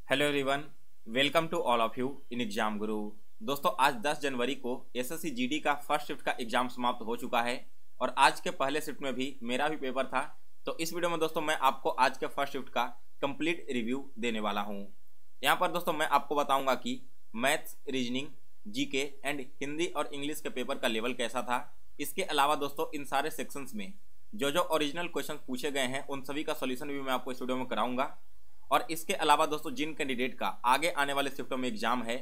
Hello everyone, welcome to all of you in exam Guru. दोस्तों आज 10 जनवरी को एसएससी जीडी का फर्स्ट शिफ्ट का एग्जाम समाप्त हो चुका है और आज के पहले शिफ्ट में भी मेरा भी पेपर था। तो इस वीडियो में दोस्तों मैं आपको आज के फर्स्ट शिफ्ट का कंप्लीट रिव्यू देने वाला हूं। यहां पर दोस्तों मैं आपको बताऊंगा कि maths, reasoning, GK and Hindi और इंग्लिश के पेपर का लेवल कैसा था। इसके अलावा दोस्तों इन सारे सेक्शंस में जो ओरिजिनल क्वेश्चन पूछे गए हैं उन सभी का सोल्यूशन भी मैं आपको इस वीडियो में कराऊंगा। और इसके अलावा दोस्तों जिन कैंडिडेट का आगे आने वाले शिफ्टों में एग्जाम है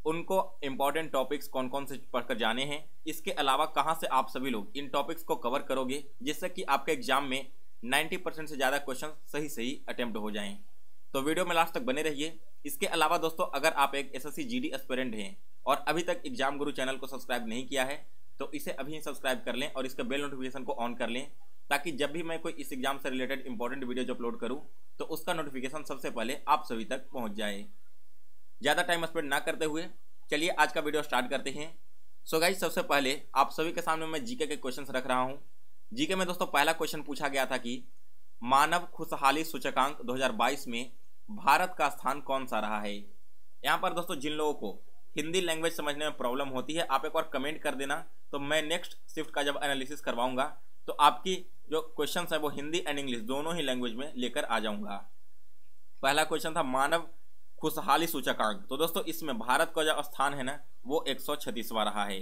उनको इंपॉर्टेंट टॉपिक्स कौन कौन से पढ़कर जाने हैं, इसके अलावा कहां से आप सभी लोग इन टॉपिक्स को कवर करोगे जिससे कि आपके एग्जाम में 90% से ज़्यादा क्वेश्चन सही अटेम्प्ट हो जाएं। तो वीडियो में लास्ट तक बने रहिए। इसके अलावा दोस्तों अगर आप एक एसएससी जीडी एस्पिरेंट हैं और अभी तक एग्जाम गुरु चैनल को सब्सक्राइब नहीं किया है तो इसे अभी सब्सक्राइब कर लें और इसके बेल नोटिफिकेशन को ऑन कर लें ताकि जब भी मैं कोई इस एग्जाम से रिलेटेड इंपॉर्टेंट वीडियो जो अपलोड करूं तो उसका नोटिफिकेशन सबसे पहले आप सभी तक पहुंच जाए। ज़्यादा टाइम स्पेंड ना करते हुए चलिए आज का वीडियो स्टार्ट करते हैं। सो गाइस सबसे पहले आप सभी के सामने मैं जीके के क्वेश्चंस रख रहा हूं। जीके में दोस्तों पहला क्वेश्चन पूछा गया था कि मानव खुशहाली सूचकांक 2022 में भारत का स्थान कौन सा रहा है। यहाँ पर दोस्तों जिन लोगों को हिंदी लैंग्वेज समझने में प्रॉब्लम होती है आप एक बार कमेंट कर देना, तो मैं नेक्स्ट शिफ्ट का जब एनालिसिस करवाऊंगा तो आपकी जो क्वेश्चन है वो हिंदी एंड इंग्लिश दोनों ही लैंग्वेज में लेकर आ जाऊंगा। पहला क्वेश्चन था मानव खुशहाली सूचकांक। तो दोस्तों इसमें भारत का जो स्थान है ना वो 136वां रहा है।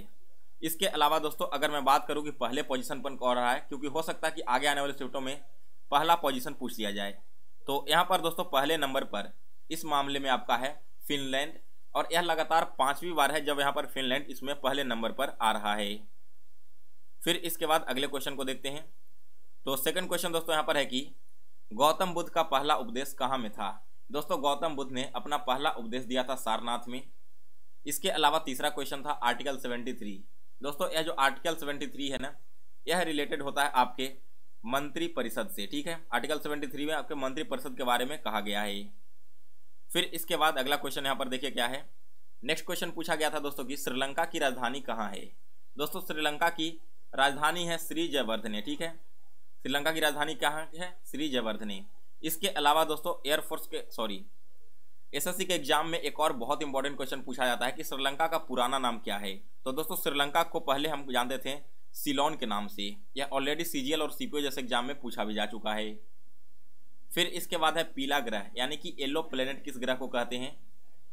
इसके अलावा दोस्तों अगर मैं बात करूं कि पहले पोजीशन पर कौन रहा है, क्योंकि हो सकता है कि आगे आने वाले शिफ्टों में पहला पोजीशन पूछ लिया जाए, तो यहाँ पर दोस्तों पहले नंबर पर इस मामले में आपका है फिनलैंड और यह लगातार 5वीं बार है जब यहाँ पर फिनलैंड इसमें पहले नंबर पर आ रहा है। फिर इसके बाद अगले क्वेश्चन को देखते हैं। तो सेकंड क्वेश्चन दोस्तों यहाँ पर है कि गौतम बुद्ध का पहला उपदेश कहाँ में था। दोस्तों गौतम बुद्ध ने अपना पहला उपदेश दिया था सारनाथ में। इसके अलावा तीसरा क्वेश्चन था आर्टिकल 73। दोस्तों यह जो आर्टिकल 73 है ना यह रिलेटेड होता है आपके मंत्री परिषद से, ठीक है। आर्टिकल 73 में आपके मंत्री परिषद के बारे में कहा गया है। फिर इसके बाद अगला क्वेश्चन यहाँ पर देखिए क्या है। नेक्स्ट क्वेश्चन पूछा गया था दोस्तों कि श्रीलंका की राजधानी कहाँ है। दोस्तों श्रीलंका की राजधानी है श्री जयवर्धने, ठीक है। श्रीलंका की राजधानी कहाँ है? श्री जयवर्धने। इसके अलावा दोस्तों एयरफोर्स के एसएससी के एग्जाम में एक और बहुत इंपॉर्टेंट क्वेश्चन पूछा जाता है कि श्रीलंका का पुराना नाम क्या है। तो दोस्तों श्रीलंका को पहले हम जानते थे सिलोन के नाम से। यह ऑलरेडी सीजीएल और सीपीओ जैसे एग्जाम में पूछा भी जा चुका है। फिर इसके बाद है पीला ग्रह, यानी कि येलो प्लेनेट किस ग्रह को कहते हैं।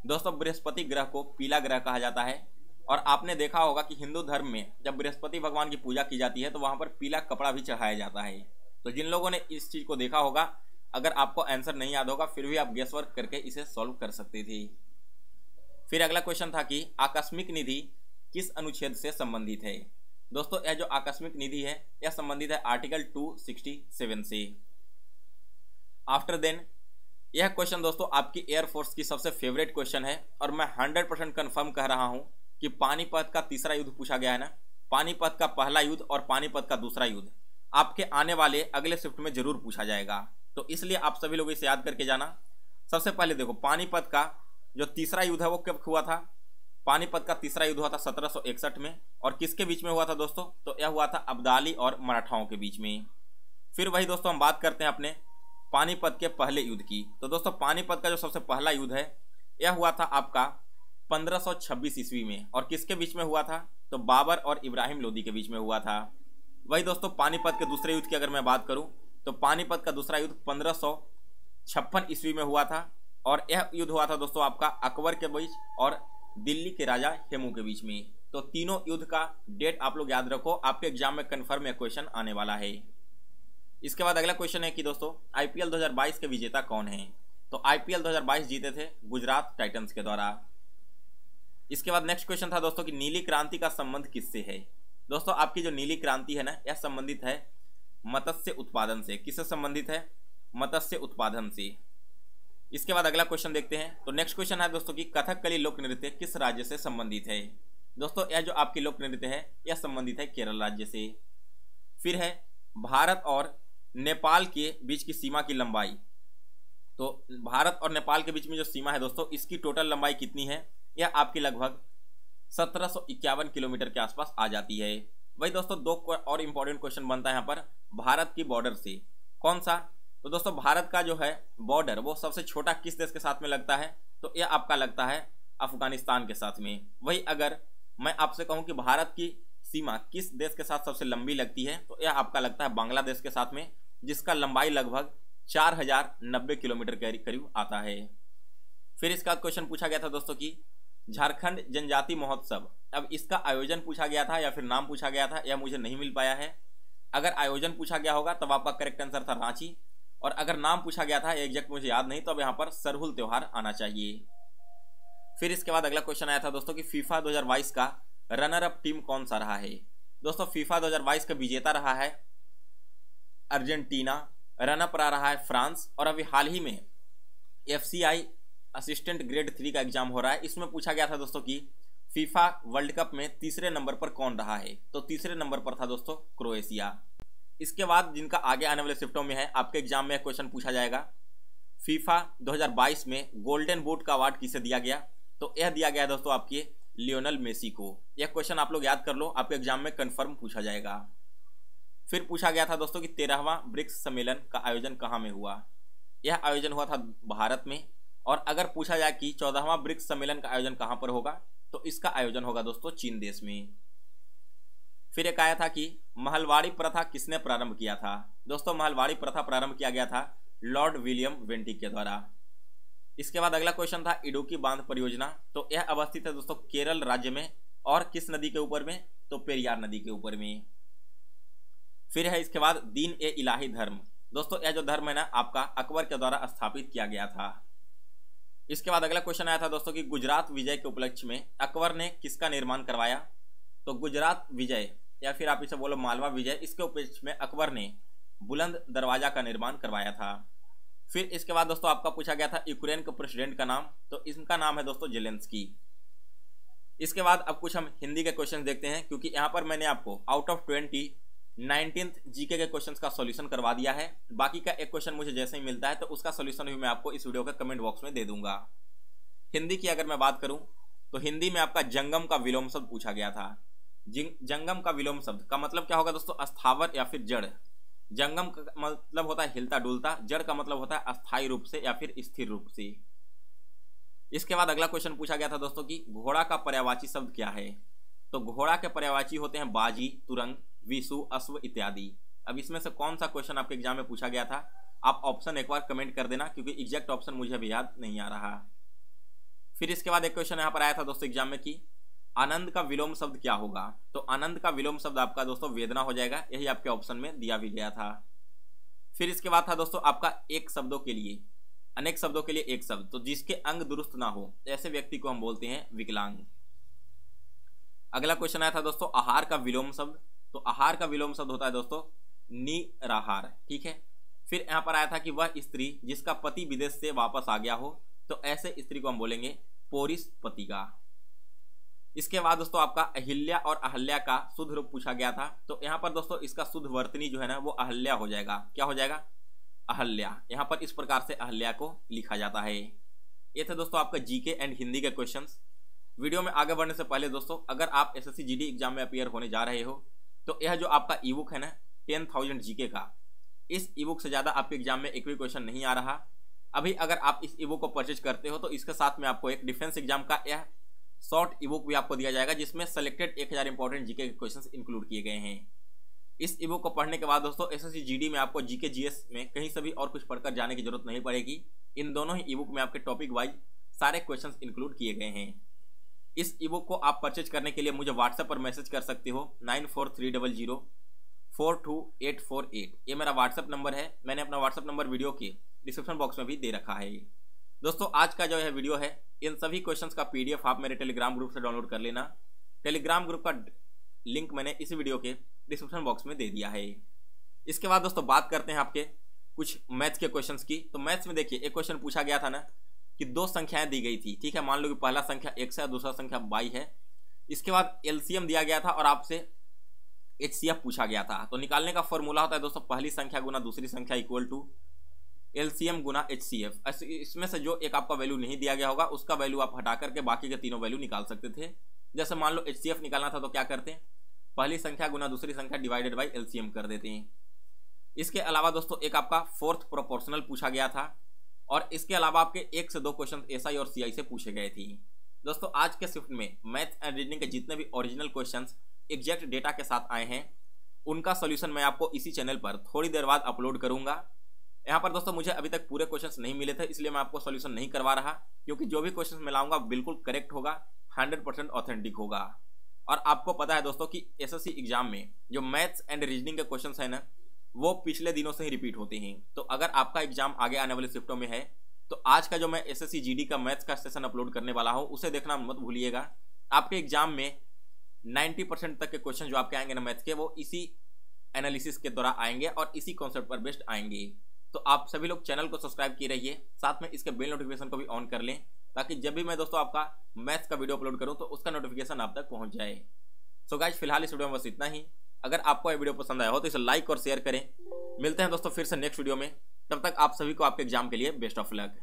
दोस्तों बृहस्पति ग्रह को पीला ग्रह कहा जाता है। और आपने देखा होगा कि हिंदू धर्म में जब बृहस्पति भगवान की पूजा की जाती है तो वहां पर पीला कपड़ा भी चढ़ाया जाता है। तो जिन लोगों ने इस चीज को देखा होगा, अगर आपको आंसर नहीं याद होगा फिर भी आप गेस वर्क करके इसे सॉल्व कर सकते थे। फिर अगला क्वेश्चन था कि आकस्मिक निधि किस अनुच्छेद से संबंधित है। दोस्तों यह जो आकस्मिक निधि है यह संबंधित है आर्टिकल 267 से। आफ्टर देन यह क्वेश्चन दोस्तों आपकी एयरफोर्स की सबसे फेवरेट क्वेश्चन है और मैं 100% कन्फर्म कह रहा हूं कि पानीपत का तीसरा युद्ध पूछा गया है ना, पानीपत का पहला युद्ध और पानीपत का दूसरा युद्ध आपके आने वाले अगले शिफ्ट में जरूर पूछा जाएगा। तो इसलिए आप सभी लोग इसे याद करके जाना। सबसे पहले देखो पानीपत का जो तीसरा युद्ध है वो कब हुआ था। पानीपत का तीसरा युद्ध हुआ था 1761 में। और किसके बीच में हुआ था दोस्तों? तो यह हुआ था अब्दाली और मराठाओं के बीच में। फिर वही दोस्तों हम बात करते हैं अपने पानीपत के पहले युद्ध की। तो दोस्तों पानीपत का जो सबसे पहला युद्ध है यह हुआ था आपका 1526 ईस्वी में। और किसके बीच में हुआ था? तो बाबर और इब्राहिम लोदी के बीच में हुआ था। वही दोस्तों पानीपत के दूसरे युद्ध की अगर मैं बात करूं तो पानीपत का दूसरा युद्ध 1556 ईस्वी में हुआ था। और यह युद्ध हुआ था दोस्तों आपका अकबर के बीच और दिल्ली के राजा हेमू के बीच में। तो तीनों युद्ध का डेट आप लोग याद रखो, आपके एग्जाम में कन्फर्म यह क्वेश्चन आने वाला है। इसके बाद अगला क्वेश्चन है कि दोस्तों आईपीएल 2022 के विजेता कौन है। तो आईपीएल 2022 जीते थे गुजरात टाइटंस के द्वारा। इसके बाद नेक्स्ट क्वेश्चन था दोस्तों कि नीली क्रांति का संबंध किससे है। दोस्तों आपकी जो नीली क्रांति है ना यह संबंधित है मत्स्य उत्पादन से। किससे संबंधित है? मत्स्य उत्पादन से। इसके बाद अगला क्वेश्चन देखते हैं। तो नेक्स्ट क्वेश्चन है दोस्तों कि कथकली लोक नृत्य किस राज्य से संबंधित है। दोस्तों यह जो आपकी लोक नृत्य है यह संबंधित है केरल राज्य से। फिर है भारत और नेपाल के बीच की सीमा की लंबाई। तो भारत और नेपाल के बीच में जो सीमा है दोस्तों इसकी टोटल लंबाई कितनी है? यह आपकी लगभग 1751 किलोमीटर के आसपास आ जाती है। वही दोस्तों दो और इंपॉर्टेंट क्वेश्चन बनता है यहाँ पर भारत की बॉर्डर से। कौन सा? तो दोस्तों भारत का जो है बॉर्डर वो सबसे छोटा किस देश के साथ में लगता है, तो यह आपका लगता है अफगानिस्तान के साथ में। वही अगर मैं आपसे कहूं कि भारत की सीमा किस देश के साथ सबसे लंबी लगती है, तो यह आपका लगता है बांग्लादेश के साथ में, जिसका लंबाई लगभग 4090 किलोमीटर के करीब आता है। फिर इसका क्वेश्चन पूछा गया था दोस्तों कि झारखंड जनजाति महोत्सव, अब इसका आयोजन पूछा गया था या फिर नाम पूछा गया था, यह मुझे नहीं मिल पाया है। अगर आयोजन पूछा गया होगा तब आपका करेक्ट आंसर था रांची, और अगर नाम पूछा गया था एग्जैक्ट मुझे याद नहीं, तो अब यहाँ पर सरहुल त्योहार आना चाहिए। फिर इसके बाद अगला क्वेश्चन आया था दोस्तों कि फीफा 2022 का रनर अप टीम कौन सा रहा है। दोस्तों फीफा 2022 का विजेता रहा है अर्जेंटीना, रनअप रहा है फ्रांस, और अभी हाल ही में FCI असिस्टेंट ग्रेड 3 का एग्जाम हो रहा है। इसमें पूछा गया था दोस्तों कि फीफा वर्ल्ड कप में तीसरे नंबर पर कौन रहा है, तो तीसरे नंबर पर था दोस्तों क्रोएशिया। इसके बाद जिनका आगे आने वाले शिफ्टों में है, आपके एग्जाम में क्वेश्चन पूछा जाएगा फीफा 2022 में गोल्डन बूट का अवार्ड किसे दिया गया, तो यह दिया गया दोस्तों आपके लियोनेल मेसी को। यह क्वेश्चन आप लोग याद कर लो, आपके एग्जाम में कंफर्म पूछा जाएगा। फिर पूछा गया था दोस्तों कि 13वां ब्रिक्स सम्मेलन का आयोजन कहाँ में हुआ। यह आयोजन हुआ था भारत में। और अगर पूछा जाए कि 14वां ब्रिक्स सम्मेलन का आयोजन कहाँ पर होगा, तो इसका आयोजन होगा दोस्तों चीन देश में। फिर एक आया था कि महलवाड़ी प्रथा किसने प्रारंभ किया था। दोस्तों महलवाड़ी प्रथा प्रारंभ किया गया था लॉर्ड विलियम वेंटिक के द्वारा। इसके बाद अगला क्वेश्चन था इडुक्की बांध परियोजना, तो यह अवस्थित है दोस्तों केरल राज्य में, और किस नदी के ऊपर में, तो पेरियार नदी के ऊपर में। फिर है इसके बाद दीन ए इलाही धर्म, दोस्तों यह जो धर्म है ना आपका अकबर के द्वारा स्थापित किया गया था। इसके बाद अगला क्वेश्चन आया था दोस्तों कि गुजरात विजय के उपलक्ष्य में अकबर ने किसका निर्माण करवाया, तो गुजरात विजय या फिर आप इसे बोलो मालवा विजय, इसके उपलक्ष्य में अकबर ने बुलंद दरवाजा का निर्माण करवाया था। फिर इसके बाद दोस्तों आपका पूछा गया था यूक्रेन के प्रेसिडेंट का नाम, तो इनका नाम है दोस्तों जेलेंस्की। इसके बाद अब कुछ हम हिंदी के क्वेश्चन देखते हैं, क्योंकि यहाँ पर मैंने आपको आउट ऑफ 20 19th जीके के क्वेश्चंस का सॉल्यूशन करवा दिया है। बाकी का एक क्वेश्चन मुझे जैसे ही मिलता है तो उसका सॉल्यूशन भी मैं आपको इस वीडियो के कमेंट बॉक्स में दे दूंगा। हिंदी की अगर मैं बात करूं तो हिंदी में आपका जंगम का विलोम शब्द पूछा गया था। जंगम का विलोम शब्द का मतलब क्या होगा दोस्तों, अस्थावर या फिर जड़। जंगम का मतलब होता है हिलता डुलता, जड़ का मतलब होता है अस्थायी रूप से या फिर स्थिर रूप से। इसके बाद अगला क्वेश्चन पूछा गया था दोस्तों कि घोड़ा का पर्यायवाची शब्द क्या है, तो घोड़ा के पर्यायवाची होते हैं बाजी, तुरंग, विशु, अश्व इत्यादि। अब इसमें से कौन सा क्वेश्चन आपके एग्जाम में पूछा गया था, आप ऑप्शन एक बार कमेंट कर देना, क्योंकि एग्जैक्ट ऑप्शन मुझे अभी याद नहीं आ रहा। फिर इसके बाद एक क्वेश्चन यहाँ पर आया था दोस्तों एग्जाम में कि आनंद का विलोम शब्द क्या होगा, तो आनंद का विलोम शब्द आपका दोस्तों वेदना हो जाएगा, यही आपके ऑप्शन में दिया भी गया था। फिर इसके बाद था दोस्तों आपका एक शब्दों के लिए अनेक शब्दों के लिए एक शब्द, तो जिसके अंग दुरुस्त ना हो ऐसे व्यक्ति को हम बोलते हैं विकलांग। अगला क्वेश्चन आया था दोस्तों आहार का विलोम शब्द, तो आहार का विलोम शब्द होता है दोस्तों निराहार, ठीक है। फिर यहाँ पर आया था कि वह स्त्री जिसका पति विदेश से वापस आ गया हो, तो ऐसे स्त्री को हम बोलेंगे पोरिस पतिका। इसके बाद दोस्तों आपका अहिल्या और अहल्या का शुद्ध रूप पूछा गया था, तो यहाँ पर दोस्तों इसका शुद्ध वर्तनी जो है ना वो अहल्या हो जाएगा। क्या हो जाएगा, अहल्या। यहाँ पर इस प्रकार से अहल्या को लिखा जाता है। ये थे दोस्तों आपका जीके एंड हिंदी के क्वेश्चंस। वीडियो में आगे बढ़ने से पहले दोस्तों अगर आप एसएससी जीडी एग्जाम में अपीयर होने जा रहे हो, तो यह जो आपका ई बुक है ना 10,000 जीके का, इस ई बुक से ज़्यादा आपके एग्जाम में एक भी क्वेश्चन नहीं आ रहा। अभी अगर आप इस ई बुक को परचेज करते हो तो इसके साथ में आपको एक डिफेंस एग्जाम का यह शॉर्ट ई बुक भी आपको दिया जाएगा, जिसमें सेलेक्टेड 1000 इंपॉर्टेंट जीके के क्वेश्चंस इंक्लूड किए गए हैं। इस ई बुक को पढ़ने के बाद दोस्तों एसएससी जीडी में आपको जीके जीएस में कहीं से भी और कुछ पढ़कर जाने की जरूरत नहीं पड़ेगी। इन दोनों ही ई बुक में आपके टॉपिक वाइज सारे क्वेश्चंस इंक्लूड किए गए हैं। इस ई बुक को आप परचेज करने के लिए मुझे व्हाट्सएप पर मैसेज कर सकते हो 9430042848। ये मेरा व्हाट्सएप नंबर है। मैंने अपना व्हाट्सएप नंबर वीडियो के डिस्क्रिप्शन बॉक्स में भी दे रखा है। दोस्तों आज का जो है वीडियो है, इन सभी क्वेश्चंस का पीडीएफ आप मेरे टेलीग्राम ग्रुप से डाउनलोड कर लेना। टेलीग्राम ग्रुप का लिंक मैंने इस वीडियो के डिस्क्रिप्शन बॉक्स में दे दिया है। इसके बाद दोस्तों बात करते हैं आपके कुछ मैथ्स के क्वेश्चंस की। तो मैथ्स में देखिए एक क्वेश्चन पूछा गया था ना कि दो संख्याएं दी गई थी, ठीक है। मान लो कि पहला संख्या x है और दूसरा संख्या y है। इसके बाद एलसीएम दिया गया था और आपसे एचसीएफ पूछा गया था। तो निकालने का फॉर्मूला होता है दोस्तों पहली संख्या गुना दूसरी संख्या इक्वल टू एलसीएम गुना एचसीएफ। इसमें से जो एक आपका वैल्यू नहीं दिया गया होगा उसका वैल्यू आप हटा करके बाकी के तीनों वैल्यू निकाल सकते थे। जैसे मान लो एचसीएफ निकालना था तो क्या करते हैं, पहली संख्या गुना दूसरी संख्या डिवाइडेड बाई एलसीएम कर देते हैं। इसके अलावा दोस्तों एक आपका फोर्थ प्रोपोर्शनल पूछा गया था और इसके अलावा आपके 1 से 2 क्वेश्चन एसआई और सीआई से पूछे गए थे। दोस्तों आज के शिफ्ट में मैथ एंड रीजनिंग के जितने भी ओरिजिनल क्वेश्चंस एग्जैक्ट डेटा के साथ आए हैं उनका सॉल्यूशन मैं आपको इसी चैनल पर थोड़ी देर बाद अपलोड करूंगा। यहाँ पर दोस्तों मुझे अभी तक पूरे क्वेश्चंस नहीं मिले थे, इसलिए मैं आपको सॉल्यूशन नहीं करवा रहा, क्योंकि जो भी क्वेश्चंस मैं लाऊंगा बिल्कुल करेक्ट होगा, 100% ऑथेंटिक होगा। और आपको पता है दोस्तों कि एसएससी एग्जाम में जो मैथ्स एंड रीजनिंग के क्वेश्चंस है ना वो पिछले दिनों से ही रिपीट होते हैं। तो अगर आपका एग्जाम आगे आने वाले शिफ्टों में है तो आज का जो मैं एसएससी जीडी का मैथ्स का सेशन अपलोड करने वाला हूं उसे देखना मत भूलिएगा। आपके एग्जाम में 90% तक के क्वेश्चन जो आपके आएंगे ना मैथ्स के वो इसी एनालिसिस के द्वारा आएंगे और इसी कॉन्सेप्ट पर बेस्ड आएंगे। तो आप सभी लोग चैनल को सब्सक्राइब किए रहिए, साथ में इसके बेल नोटिफिकेशन को भी ऑन कर लें ताकि जब भी मैं दोस्तों आपका मैथ्स का वीडियो अपलोड करूं तो उसका नोटिफिकेशन आप तक पहुंच जाए। सो गाइस फिलहाल इस वीडियो में बस इतना ही। अगर आपको ये वीडियो पसंद आया हो तो इसे लाइक और शेयर करें। मिलते हैं दोस्तों फिर से नेक्स्ट वीडियो में, तब तक आप सभी को आपके एग्जाम के लिए बेस्ट ऑफ लक।